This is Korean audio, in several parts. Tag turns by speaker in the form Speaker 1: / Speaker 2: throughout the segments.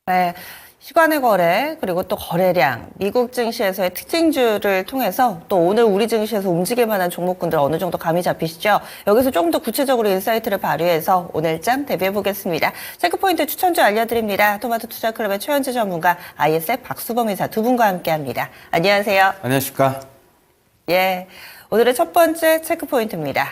Speaker 1: 네, 시간의 거래, 그리고 또 거래량, 미국 증시에서의 특징주를 통해서 또 오늘 우리 증시에서 움직일 만한 종목군들 어느 정도 감이 잡히시죠? 여기서 조금 더 구체적으로 인사이트를 발휘해서 오늘장 대비해 보겠습니다. 체크포인트 추천주 알려드립니다. 토마토 투자클럽의 최현지 전문가, ISF 박수범 이사 두 분과 함께합니다. 안녕하세요.
Speaker 2: 안녕하십니까.
Speaker 1: 예, 오늘의 첫 번째 체크포인트입니다.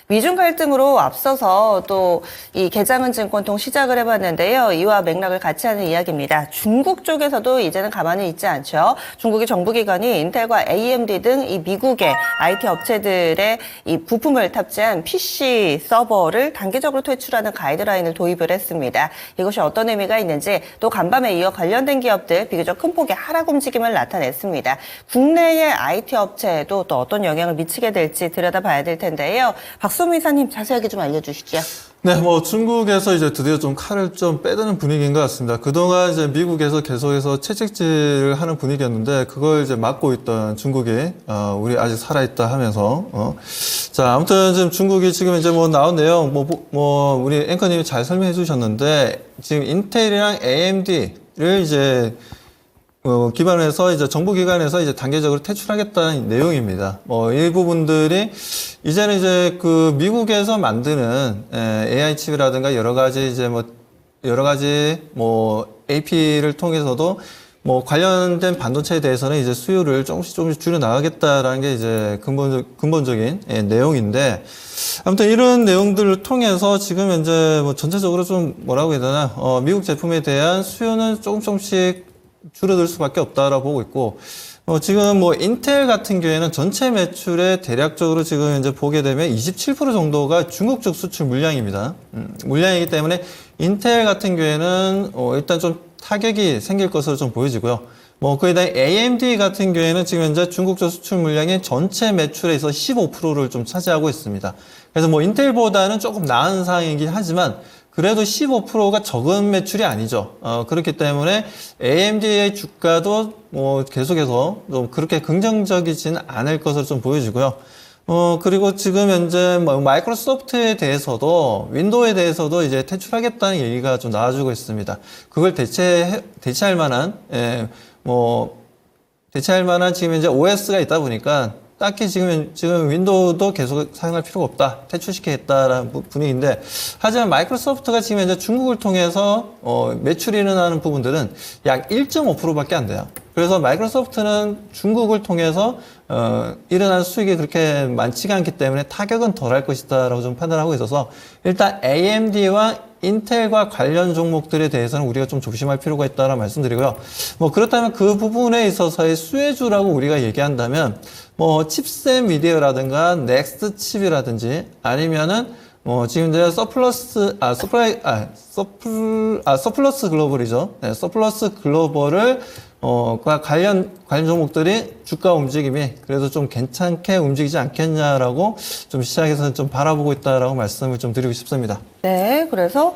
Speaker 1: 미중 갈등으로 앞서서 또 이 개장은 증권통 시작을 해봤는데요. 이와 맥락을 같이 하는 이야기입니다. 중국 쪽에서도 이제는 가만히 있지 않죠. 중국의 정부기관이 인텔과 AMD 등 이 미국의 IT 업체들의 이 부품을 탑재한 PC 서버를 단계적으로 퇴출하는 가이드라인을 도입을 했습니다. 이것이 어떤 의미가 있는지 또 간밤에 이어 관련된 기업들 비교적 큰 폭의 하락 움직임을 나타냈습니다. 국내의 IT 업체에도 또 어떤 영향을 미치게 될지 들여다봐야 될 텐데요. 박수미 이사님 자세하게 좀 알려주시죠.
Speaker 2: 네, 중국에서 이제 드디어 좀 칼을 좀 빼드는 분위기인 것 같습니다. 그동안 이제 미국에서 계속해서 채찍질을 하는 분위기였는데, 그걸 이제 막고 있던 중국이, 우리 아직 살아있다 하면서, 자, 아무튼 지금 중국이 지금 이제 나온 내용, 우리 앵커님이 잘 설명해 주셨는데, 지금 인텔이랑 AMD를 이제, 기반으로 해서 이제 정부기관에서 이제 단계적으로 퇴출하겠다는 내용입니다. 이 부분들이 이제는 이제 그 미국에서 만드는 AI 칩이라든가 여러 가지 AP를 통해서도 관련된 반도체에 대해서는 이제 수요를 조금씩 줄여 나가겠다라는 게 이제 근본적인 내용인데, 아무튼 이런 내용들을 통해서 지금 현재 전체적으로 좀 뭐라고 해야 되나, 미국 제품에 대한 수요는 조금씩 줄어들 수밖에 없다라고 보고 있고, 지금 인텔 같은 경우에는 전체 매출의 대략적으로 지금 현재 보게 되면 27% 정도가 중국 쪽 수출 물량입니다. 물량이기 때문에 인텔 같은 경우에는 일단 좀 타격이 생길 것으로 좀 보여지고요. 그에 대해 AMD 같은 경우에는 지금 현재 중국 쪽 수출 물량의 전체 매출에서 15%를 좀 차지하고 있습니다. 그래서 인텔보다는 조금 나은 상황이긴 하지만 그래도 15%가 적은 매출이 아니죠. 그렇기 때문에 AMD의 주가도 계속해서 좀 그렇게 긍정적이지는 않을 것으로 좀 보여지고요. 그리고 지금 현재 마이크로소프트에 대해서도 윈도우에 대해서도 이제 퇴출하겠다는 얘기가 좀 나와주고 있습니다. 그걸 대체할 만한 지금 현재 OS가 있다 보니까 딱히 지금 윈도우도 계속 사용할 필요가 없다. 퇴출시키겠다라는 분위기인데, 하지만 마이크로소프트가 지금 현재 중국을 통해서 매출이 일어나는 부분들은 약 1.5%밖에 안 돼요. 그래서 마이크로소프트는 중국을 통해서 일어나는 수익이 그렇게 많지가 않기 때문에 타격은 덜할 것이다라고 좀 판단하고 있어서, 일단 AMD와 인텔과 관련 종목들에 대해서는 우리가 좀 조심할 필요가 있다라는 말씀드리고요. 그렇다면 그 부분에 있어서의 수혜주라고 우리가 얘기한다면, 칩셋 미디어라든가 넥스트 칩이라든지 아니면은 지금 이제 서플러스 글로벌이죠. 네, 서플러스 글로벌을 관련 종목들이 주가 움직임이 그래도 좀 괜찮게 움직이지 않겠냐라고 좀 시장에서는 좀 바라보고 있다라고 말씀을 좀 드리고 싶습니다.
Speaker 1: 네, 그래서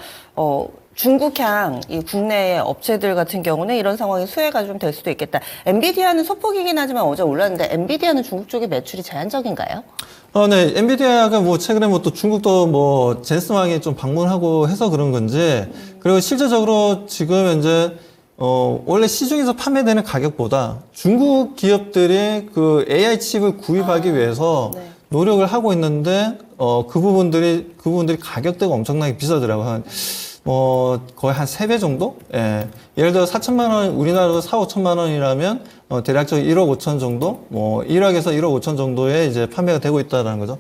Speaker 1: 중국향 이 국내의 업체들 같은 경우는 이런 상황이 수혜가 좀 될 수도 있겠다. 엔비디아는 소폭이긴 하지만 어제 올랐는데 엔비디아는 중국 쪽의 매출이 제한적인가요?
Speaker 2: 네. 엔비디아가 최근에 또 중국도 젠슨왕이 좀 방문하고 해서 그런 건지, 그리고 실질적으로 지금 현재 원래 시중에서 판매되는 가격보다 중국 기업들이 그 AI 칩을 구입하기 위해서
Speaker 1: 네.
Speaker 2: 노력을 하고 있는데, 그 부분들이 가격대가 엄청나게 비싸더라고요. 거의 한 3배 정도? 예. 예를 들어 4천만 원, 우리나라도 4, 5천만 원이라면, 대략적으로 1억 5천 정도? 1억에서 1억 5천 정도에 이제 판매가 되고 있다는 거죠.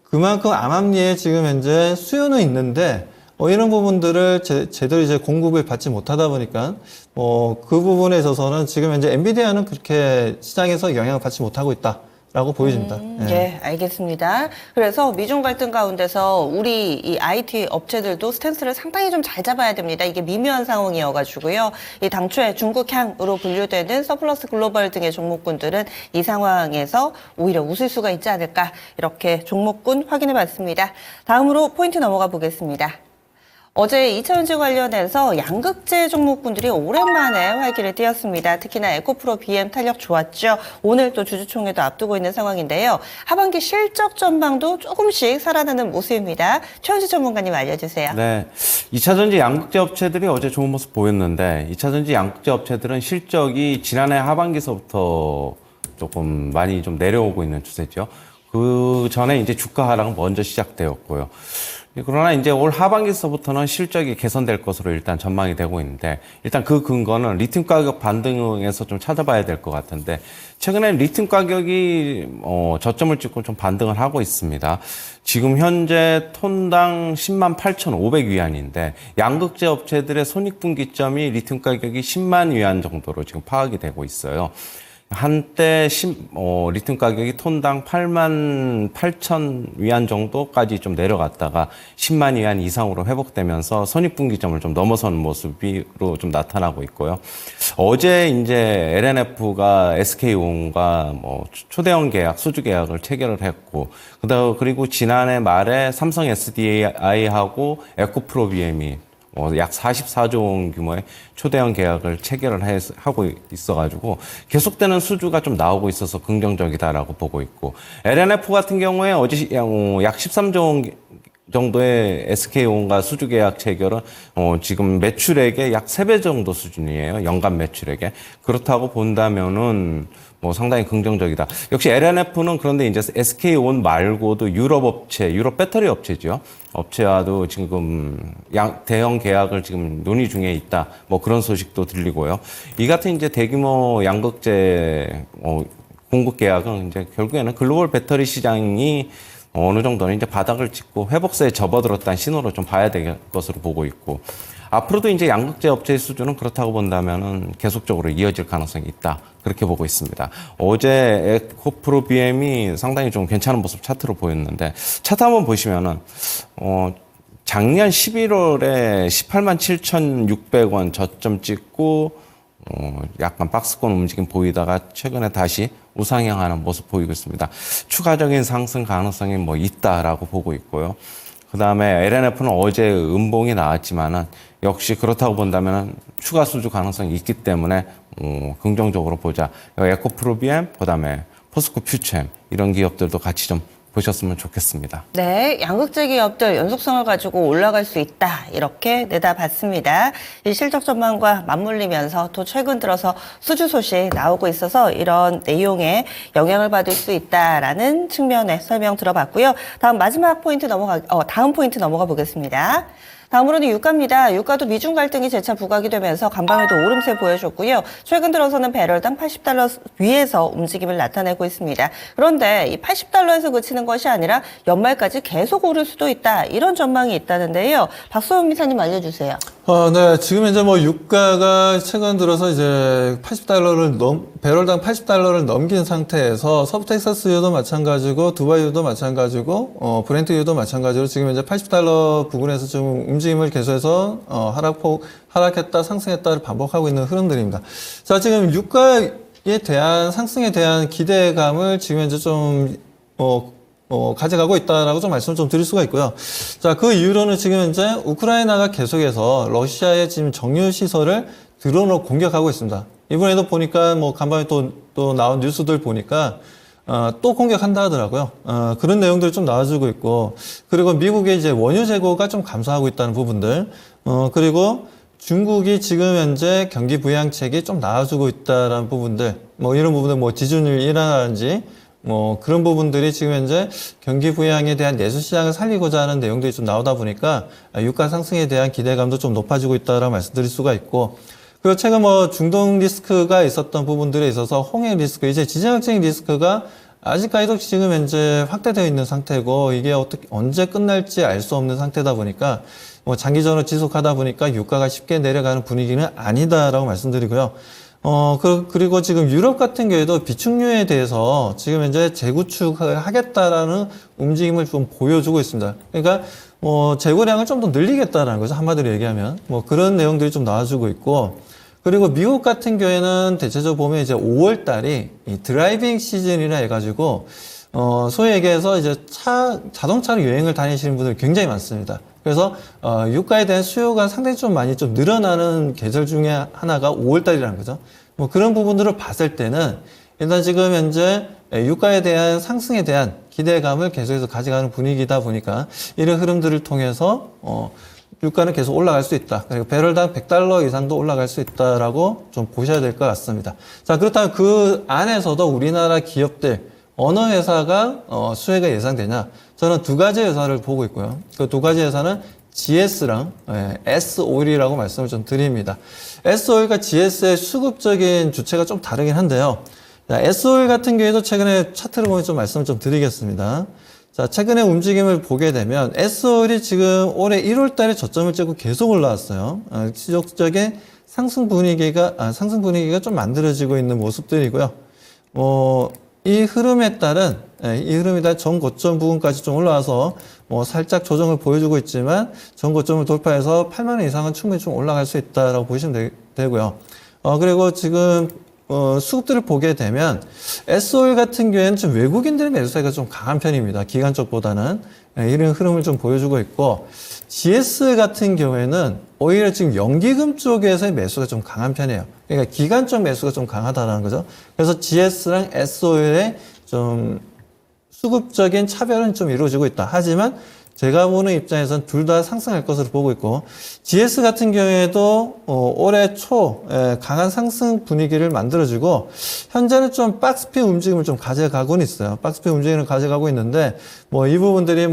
Speaker 2: 그만큼 암암리에 지금 현재 수요는 있는데, 이런 부분들을 제대로 이제 공급을 받지 못하다 보니까, 그 부분에 있어서는 지금 현재 엔비디아는 그렇게 시장에서 영향을 받지 못하고 있다. 라고 보여집니다.
Speaker 1: 예, 알겠습니다. 그래서 미중 갈등 가운데서 우리 이 IT 업체들도 스탠스를 상당히 좀 잘 잡아야 됩니다. 이게 미묘한 상황이어가지고요. 이 당초에 중국향으로 분류되는 서플러스 글로벌 등의 종목군들은 이 상황에서 오히려 웃을 수가 있지 않을까, 이렇게 종목군 확인해 봤습니다. 다음으로 포인트 넘어가 보겠습니다. 어제 2차전지 관련해서 양극재 종목군들이 오랜만에 활기를 띠었습니다. 특히나 에코프로 BM 탄력 좋았죠. 오늘 또 주주총회도 앞두고 있는 상황인데요. 하반기 실적 전망도 조금씩 살아나는 모습입니다. 최현지 전문가님 알려주세요.
Speaker 3: 네, 2차전지 양극재 업체들이 어제 좋은 모습 보였는데 2차전지 양극재 업체들은 실적이 지난해 하반기서부터 조금 많이 좀 내려오고 있는 추세죠. 그 전에 이제 주가 하락은 먼저 시작되었고요. 그러나 이제 올 하반기서부터는 실적이 개선될 것으로 일단 전망이 되고 있는데, 일단 그 근거는 리튬 가격 반등에서 좀 찾아봐야 될 것 같은데, 최근에 리튬 가격이 저점을 찍고 좀 반등을 하고 있습니다. 지금 현재 톤당 10만 8,500위안인데 양극재 업체들의 손익분기점이 리튬 가격이 10만 위안 정도로 지금 파악이 되고 있어요. 한때 리튬 가격이 톤당 8만 8천 위안 정도까지 좀 내려갔다가 10만 위안 이상으로 회복되면서 손익분기점을 좀 넘어서는 모습으로 좀 나타나고 있고요. 어제 이제 LNF가 SK온과 초대형 계약, 수주 계약을 체결을 했고, 그리고 지난해 말에 삼성 SDI하고 에코프로 BM이 약 44조 원 규모의 초대형 계약을 체결을 하고 있어가지고 계속되는 수주가 좀 나오고 있어서 긍정적이다라고 보고 있고, LNF 같은 경우에 어제 약 13조 원 정도의 SK온과 수주 계약 체결은 지금 매출액의 약 3배 정도 수준이에요. 연간 매출액에. 그렇다고 본다면은 상당히 긍정적이다. 역시 LNF는 그런데 이제 SK온 말고도 유럽 업체, 유럽 배터리 업체죠. 업체와도 지금 대형 계약을 지금 논의 중에 있다. 그런 소식도 들리고요. 이 같은 이제 대규모 양극재 공급 계약은 이제 결국에는 글로벌 배터리 시장이 어느 정도는 이제 바닥을 찍고 회복세에 접어들었다는 신호로 좀 봐야 될 것으로 보고 있고, 앞으로도 이제 양극재 업체의 수준은 그렇다고 본다면은 계속적으로 이어질 가능성이 있다. 그렇게 보고 있습니다. 어제 에코프로 BM이 상당히 좀 괜찮은 모습 차트로 보였는데, 차트 한번 보시면은, 작년 11월에 18만 7,600원 저점 찍고, 약간 박스권 움직임 보이다가 최근에 다시 우상향하는 모습 보이고 있습니다. 추가적인 상승 가능성이 있다라고 보고 있고요. 그 다음에 LNF는 어제 음봉이 나왔지만은 역시 그렇다고 본다면 추가 수주 가능성이 있기 때문에 긍정적으로 보자. 에코프로 BM, 그 다음에 포스코 퓨처엠 이런 기업들도 같이 좀 보셨으면 좋겠습니다.
Speaker 1: 네, 양극재 기업들 연속성을 가지고 올라갈 수 있다. 이렇게 내다봤습니다. 이 실적 전망과 맞물리면서 또 최근 들어서 수주 소식 나오고 있어서 이런 내용에 영향을 받을 수 있다라는 측면의 설명 들어봤고요. 다음 포인트 넘어가 보겠습니다. 다음으로는 유가입니다. 유가도 미중 갈등이 재차 부각이 되면서 간밤에도 오름세 보여줬고요. 최근 들어서는 배럴당 80달러 위에서 움직임을 나타내고 있습니다. 그런데 이 80달러에서 그치는 것이 아니라 연말까지 계속 오를 수도 있다. 이런 전망이 있다는데요. 박소연 미사님 알려주세요.
Speaker 2: 네. 지금 이제 유가가 최근 들어서 이제 배럴당 80달러를 넘긴 상태에서 서부 텍사스유도 마찬가지고, 두바이유도 마찬가지고, 브렌트유도 마찬가지로 지금 이제 80달러 부근에서 좀 움직임을 계속해서, 하락했다, 상승했다를 반복하고 있는 흐름들입니다. 자, 지금 유가에 대한, 상승에 대한 기대감을 지금 이제 좀, 가져가고 있다라고 좀 말씀을 좀 드릴 수가 있고요. 자, 그 이유로는 지금 이제 우크라이나가 계속해서 러시아의 지금 정유 시설을 드론으로 공격하고 있습니다. 이번에도 보니까 간밤에 또 나온 뉴스들 보니까 또 공격한다 하더라고요. 그런 내용들이 좀 나와주고 있고, 그리고 미국의 이제 원유 재고가 좀 감소하고 있다는 부분들, 그리고 중국이 지금 현재 경기 부양책이 좀 나와주고 있다라는 부분들, 이런 부분들 지준율 인하라든지 그런 부분들이 지금 현재 경기 부양에 대한 내수 시장을 살리고자 하는 내용들이 좀 나오다 보니까 유가 상승에 대한 기대감도 좀 높아지고 있다라고 말씀드릴 수가 있고, 그리고 최근 중동 리스크가 있었던 부분들에 있어서 홍해 리스크, 이제 지정학적인 리스크가 아직까지도 지금 현재 확대되어 있는 상태고, 이게 언제 끝날지 알 수 없는 상태다 보니까 장기적으로 지속하다 보니까 유가가 쉽게 내려가는 분위기는 아니다라고 말씀드리고요. 그리고 지금 유럽 같은 경우에도 비축유에 대해서 지금 현재 재구축을 하겠다라는 움직임을 좀 보여주고 있습니다. 그러니까, 재고량을 좀 더 늘리겠다라는 거죠. 한마디로 얘기하면. 그런 내용들이 좀 나와주고 있고, 그리고 미국 같은 경우에는 대체적으로 보면 이제 5월 달이 이 드라이빙 시즌이라 해가지고, 소위 얘기해서 이제 자동차로 여행을 다니시는 분들이 굉장히 많습니다. 그래서 유가에 대한 수요가 상당히 좀 많이 좀 늘어나는 계절 중에 하나가 5월달이라는 거죠. 뭐 그런 부분들을 봤을 때는 일단 지금 현재 유가에 대한 상승에 대한 기대감을 계속해서 가져가는 분위기다 보니까 이런 흐름들을 통해서 유가는 계속 올라갈 수 있다. 그리고 배럴당 $100 이상도 올라갈 수 있다라고 좀 보셔야 될 것 같습니다. 자, 그렇다면 그 안에서도 우리나라 기업들 어느 회사가 수혜가 예상되냐? 저는 두 가지 회사를 보고 있고요. 그 두 가지 회사는 GS랑 S-오일이라고 말씀을 좀 드립니다. S-오일과 GS의 수급적인 주체가 좀 다르긴 한데요. 자, S-오일 같은 경우에도 최근에 차트를 보면 좀 말씀을 좀 드리겠습니다. 자, 최근에 움직임을 보게 되면 S-오일이 지금 올해 1월 달에 저점을 찍고 계속 올라왔어요. 지속적인 상승 분위기가 좀 만들어지고 있는 모습들이고요. 이 흐름에 따른 전 고점 부분까지 좀 올라와서 살짝 조정을 보여주고 있지만 전 고점을 돌파해서 8만 원 이상은 충분히 좀 올라갈 수 있다라고 보시면 되고요. 그리고 지금 수급들을 보게 되면 S-오일 같은 경우에는 좀 외국인들의 매수세가 좀 강한 편입니다. 기관 쪽보다는 이런 흐름을 좀 보여주고 있고, GS 같은 경우에는 오히려 지금 연기금 쪽에서의 매수가 좀 강한 편이에요. 그러니까 기관 쪽 매수가 좀 강하다는 거죠. 그래서 GS랑 S-오일의 좀 수급적인 차별은 좀 이루어지고 있다. 하지만 제가 보는 입장에서는 둘 다 상승할 것으로 보고 있고, GS 같은 경우에도 올해 초 강한 상승 분위기를 만들어주고, 현재는 좀 박스피 움직임을 좀 가져가고는 있어요. 박스피 움직임을 가져가고 있는데, 이 부분들이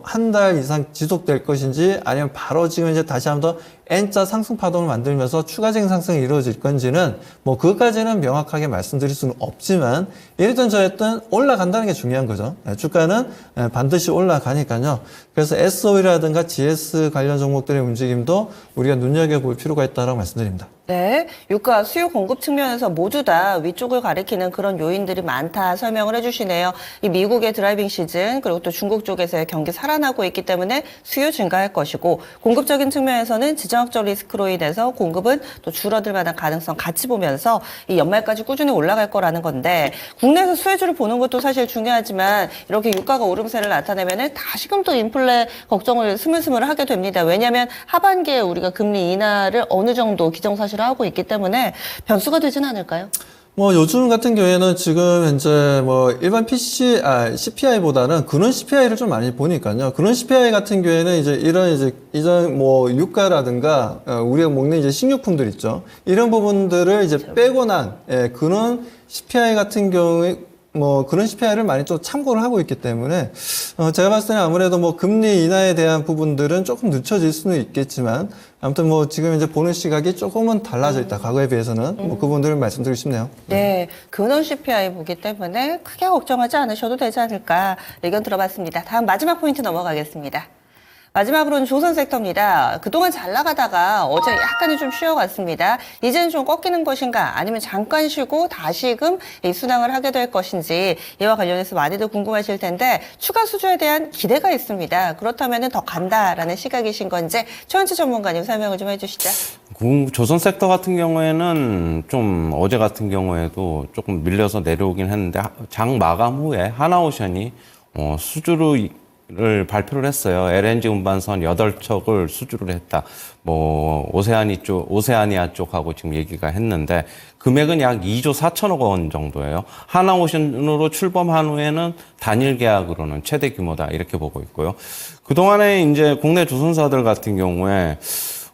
Speaker 2: 한 달 이상 지속될 것인지, 아니면 바로 지금 이제 다시 한번 더 N자 상승 파동을 만들면서 추가적인 상승이 이루어질 건지는 그것까지는 명확하게 말씀드릴 수는 없지만, 이랬든 저랬든 올라간다는 게 중요한 거죠. 주가는 반드시 올라가니까요. 그래서 S-오일이라든가 GS 관련 종목들의 움직임도 우리가 눈여겨볼 필요가 있다고 말씀드립니다.
Speaker 1: 네, 유가 수요 공급 측면에서 모두 다 위쪽을 가리키는 그런 요인들이 많다 설명을 해주시네요. 이 미국의 드라이빙 시즌 그리고 또 중국 쪽에서의 경기 살아나고 있기 때문에 수요 증가할 것이고, 공급적인 측면에서는 지정학적 리스크로 인해서 공급은 또 줄어들 만한 가능성 같이 보면서 이 연말까지 꾸준히 올라갈 거라는 건데, 국내에서 수혜주를 보는 것도 사실 중요하지만 이렇게 유가가 오름세를 나타내면은 다시금 또 인플레 걱정을 스물스물 하게 됩니다. 왜냐하면 하반기에 우리가 금리 인하를 어느 정도 기정사실화하고 있기 때문에 변수가 되진 않을까요?
Speaker 2: 요즘 같은 경우에는 지금 현재 일반 CPI보다는 근원 CPI를 좀 많이 보니까요. 근원 CPI 같은 경우에는 이전 유가라든가 우리가 먹는 식료품들 있죠. 이런 부분들을 빼고 난 근원 CPI 같은 경우에 그런 CPI를 많이 좀 참고를 하고 있기 때문에, 제가 봤을 때는 아무래도 금리 인하에 대한 부분들은 조금 늦춰질 수는 있겠지만, 아무튼 지금 이제 보는 시각이 조금은 달라져 있다. 과거에 비해서는. 그 부분들을 말씀드리고 싶네요.
Speaker 1: 네, 근원 CPI 보기 때문에 크게 걱정하지 않으셔도 되지 않을까 의견 들어봤습니다. 다음 마지막 포인트 넘어가겠습니다. 마지막으로는 조선 섹터입니다. 그동안 잘 나가다가 어제 약간은 좀 쉬어갔습니다. 이제는 좀 꺾이는 것인가, 아니면 잠깐 쉬고 다시금 순항을 하게 될 것인지, 이와 관련해서 많이들 궁금하실 텐데 추가 수주에 대한 기대가 있습니다. 그렇다면 더 간다라는 시각이신 건지 최원치 전문가님 설명을 좀 해주시죠.
Speaker 3: 조선 섹터 같은 경우에는 좀 어제 같은 경우에도 조금 밀려서 내려오긴 했는데, 장 마감 후에 하나오션이 수주를 발표를 했어요. LNG 운반선 8척을 수주를 했다. 오세아니아 쪽하고 지금 얘기가 했는데, 금액은 약 2조 4천억 원 정도예요. 하나오션으로 출범한 후에는 단일 계약으로는 최대 규모다, 이렇게 보고 있고요. 그동안에 이제 국내 조선사들 같은 경우에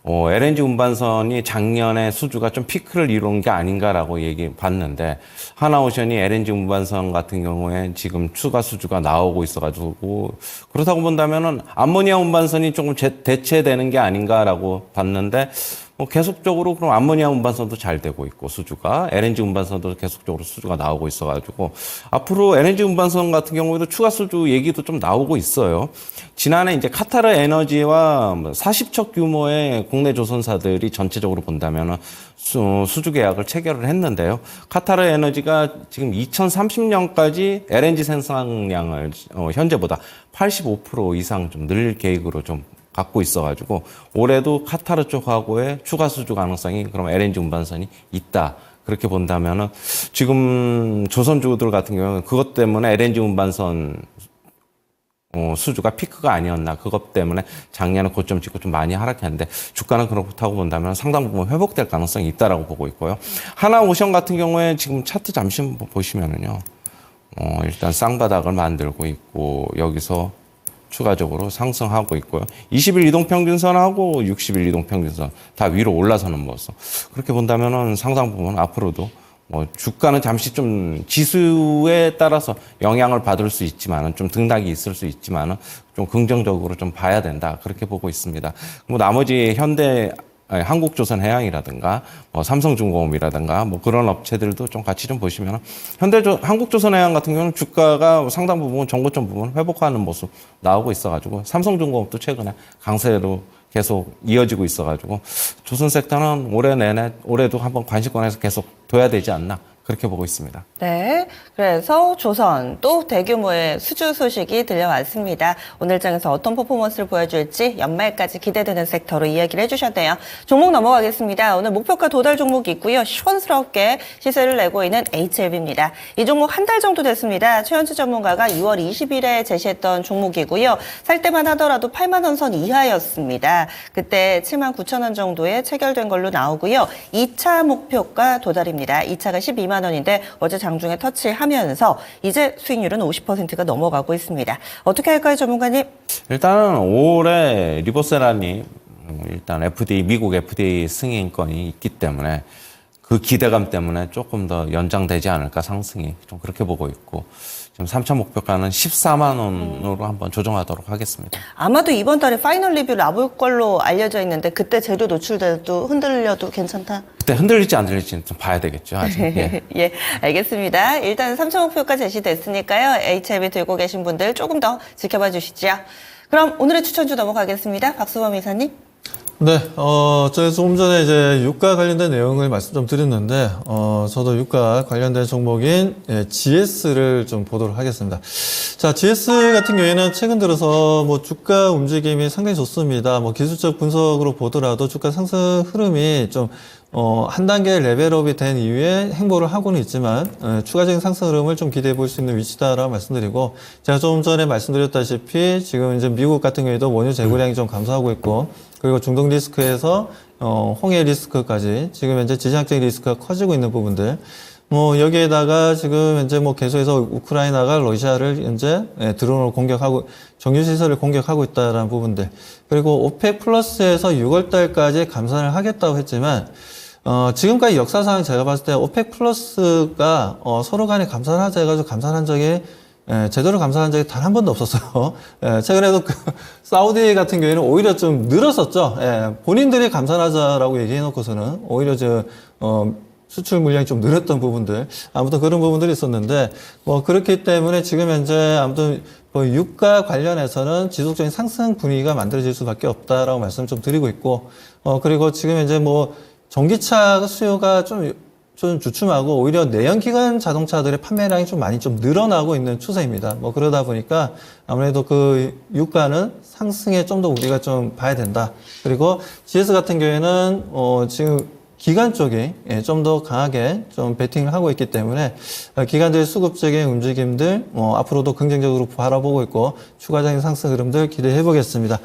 Speaker 3: LNG 운반선이 작년에 수주가 좀 피크를 이룬 게 아닌가라고 얘기 봤는데, 하나오션이 LNG 운반선 같은 경우에 지금 추가 수주가 나오고 있어가지고, 그렇다고 본다면은 암모니아 운반선이 조금 대체되는 게 아닌가라고 봤는데, 계속적으로 그럼 암모니아 운반선도 잘 되고 있고, 수주가 LNG 운반선도 계속적으로 수주가 나오고 있어가지고 앞으로 LNG 운반선 같은 경우에도 추가 수주 얘기도 좀 나오고 있어요. 지난해 이제 카타르 에너지와 40척 규모의 국내 조선사들이 전체적으로 본다면은 수주 계약을 체결을 했는데요. 카타르 에너지가 지금 2030년까지 LNG 생산량을 현재보다 85% 이상 좀 늘릴 계획으로 좀 갖고 있어가지고 올해도 카타르 쪽하고의 추가 수주 가능성이 그럼 LNG 운반선이 있다. 그렇게 본다면은 지금 조선주들 같은 경우는 그것 때문에 LNG 운반선 수주가 피크가 아니었나. 그것 때문에 작년에 고점 찍고 좀 많이 하락했는데 주가는 그렇다고 본다면 상당 부분 회복될 가능성이 있다라고 보고 있고요. 하나오션 같은 경우에 지금 차트 잠시 한번 보시면은요. 일단 쌍바닥을 만들고 있고 여기서 추가적으로 상승하고 있고요. 20일 이동평균선하고 60일 이동평균선 다 위로 올라서는 모습. 그렇게 본다면은 상당 부분 앞으로도 주가는 잠시 좀 지수에 따라서 영향을 받을 수 있지만은 좀 등락이 있을 수 있지만은 좀 긍정적으로 좀 봐야 된다. 그렇게 보고 있습니다. 나머지 한국조선해양이라든가 삼성중공업이라든가 그런 업체들도 좀 같이 좀 보시면 한국조선해양 같은 경우는 주가가 상당 부분 정고점 부분 회복하는 모습 나오고 있어가지고 삼성중공업도 최근에 강세로 계속 이어지고 있어가지고 조선 섹터는 올해 내내 올해도 한번 관심권에서 계속 둬야 되지 않나 그렇게 보고 있습니다.
Speaker 1: 네, 그래서 조선 또 대규모의 수주 소식이 들려왔습니다. 오늘 장에서 어떤 퍼포먼스를 보여줄지 연말까지 기대되는 섹터로 이야기를 해주셨네요. 종목 넘어가겠습니다. 오늘 목표가 도달 종목이 있고요. 시원스럽게 시세를 내고 있는 HLB입니다. 이 종목 한 달 정도 됐습니다. 최현주 전문가가 6월 20일에 제시했던 종목이고요. 살 때만 하더라도 8만 원 선 이하였습니다. 그때 7만 9천 원 정도에 체결된 걸로 나오고요. 2차 목표가 도달입니다. 2차가 12만 원인데 어제 장중에 터치하면서 이제 수익률은 50%가 넘어가고 있습니다. 어떻게 할까요, 전문가님?
Speaker 3: 일단은 올해 리버세라님 일단 미국 FDA 승인권이 있기 때문에 그 기대감 때문에 조금 더 연장되지 않을까 상승이 좀 그렇게 보고 있고 지금 3차 목표가는 14만 원으로 한번 조정하도록 하겠습니다.
Speaker 1: 아마도 이번 달에 파이널 리뷰 나올 걸로 알려져 있는데 그때 재료 노출돼도 흔들려도 괜찮다?
Speaker 3: 그때 흔들릴지 안 흔들릴지는 좀 봐야 되겠죠. 아직. 예.
Speaker 1: 예, 알겠습니다. 일단 3차 목표가 제시됐으니까요. HLB 들고 계신 분들 조금 더 지켜봐 주시죠. 그럼 오늘의 추천주 넘어가겠습니다. 박수범 이사님.
Speaker 2: 네, 제가 조금 전에 이제 유가 관련된 내용을 말씀 좀 드렸는데, 저도 유가 관련된 종목인 GS를 좀 보도록 하겠습니다. 자, GS 같은 경우에는 최근 들어서 주가 움직임이 상당히 좋습니다. 기술적 분석으로 보더라도 주가 상승 흐름이 좀 한 단계 레벨업이 된 이후에 행보를 하고는 있지만 추가적인 상승 흐름을 좀 기대해 볼 수 있는 위치다라고 말씀드리고, 제가 조금 전에 말씀드렸다시피 지금 이제 미국 같은 경우에도 원유 재고량이 좀 감소하고 있고, 그리고 중동 리스크에서 홍해 리스크까지 지금 현재 지정학적인 리스크가 커지고 있는 부분들, 여기에다가 지금 현재 계속해서 우크라이나가 러시아를 현재 드론으로 공격하고 정유시설을 공격하고 있다라는 부분들, 그리고 오펙 플러스에서 6월 달까지 감산을 하겠다고 했지만 지금까지 역사상 제가 봤을 때 오펙 플러스가 서로 간에 감산하자 해가지고 감산한 적이 제대로 감산한 적이 단 한 번도 없었어요. 최근에도 사우디 같은 경우에는 오히려 좀 늘었었죠. 본인들이 감산하자라고 얘기해놓고서는 오히려 수출 물량이 좀 늘었던 부분들, 아무튼 그런 부분들이 있었는데, 그렇기 때문에 지금 현재 아무튼 유가 관련해서는 지속적인 상승 분위기가 만들어질 수밖에 없다라고 말씀을 좀 드리고 있고, 그리고 지금 현재 전기차 수요가 좀 주춤하고 오히려 내연기관 자동차들의 판매량이 좀 많이 좀 늘어나고 있는 추세입니다. 그러다 보니까 아무래도 그 유가는 상승에 좀 더 우리가 좀 봐야 된다. 그리고 GS 같은 경우에는 지금 기관 쪽이 좀 더 강하게 좀 베팅을 하고 있기 때문에 기관들의 수급적인 움직임들 앞으로도 긍정적으로 바라보고 있고 추가적인 상승 흐름들 기대해 보겠습니다.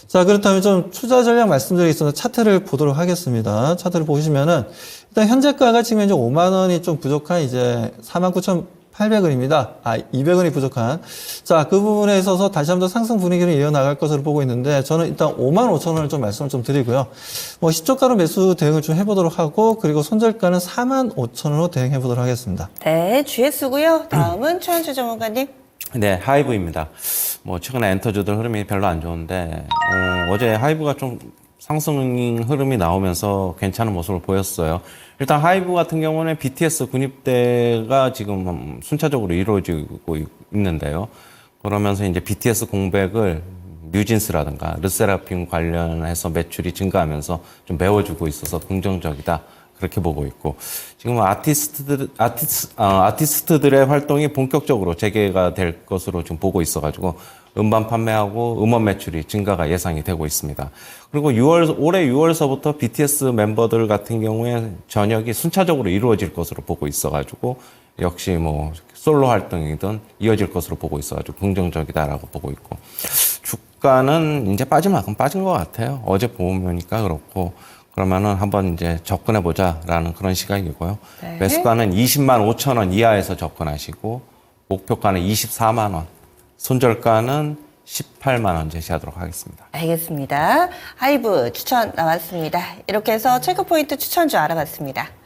Speaker 2: 자, 그렇다면 좀 투자 전략 말씀드리겠습니다. 차트를 보도록 하겠습니다. 차트를 보시면은 일단 현재가가 지금 현재 5만 원이 좀 부족한 이제 49,800원입니다. 200원이 부족한. 자, 그 부분에 있어서 다시 한번 더 상승 분위기를 이어나갈 것으로 보고 있는데 저는 일단 55,000원을 좀 말씀을 좀 드리고요. 시초가로 매수 대응을 좀 해보도록 하고, 그리고 손절가는 45,000원으로 대응해보도록 하겠습니다.
Speaker 1: 네, GS고요. 다음은 최현주 전문가님.
Speaker 3: 네, 하이브입니다. 최근에 엔터주들 흐름이 별로 안 좋은데, 어제 하이브가 좀 상승 흐름이 나오면서 괜찮은 모습을 보였어요. 일단 하이브 같은 경우는 BTS 군입대가 지금 순차적으로 이루어지고 있는데요. 그러면서 이제 BTS 공백을 뉴진스라든가 르세라핌 관련해서 매출이 증가하면서 좀 메워주고 있어서 긍정적이다. 그렇게 보고 있고, 지금 아티스트들의 활동이 본격적으로 재개가 될 것으로 지금 보고 있어가지고, 음반 판매하고 음원 매출이 증가가 예상이 되고 있습니다. 그리고 올해 6월서부터 BTS 멤버들 같은 경우에 전역이 순차적으로 이루어질 것으로 보고 있어가지고 역시 뭐 솔로 활동이든 이어질 것으로 보고 있어가지고 긍정적이다라고 보고 있고, 주가는 이제 빠질 만큼 빠진 것 같아요. 어제 보니까 그렇고, 그러면은 한번 이제 접근해 보자라는 그런 시각이고요.
Speaker 1: 네.
Speaker 3: 매수가는 20만 5천 원 이하에서 접근하시고, 목표가는 24만 원, 손절가는 18만 원 제시하도록 하겠습니다.
Speaker 1: 알겠습니다. 하이브 추천 나왔습니다. 이렇게 해서 체크포인트 추천주 알아봤습니다.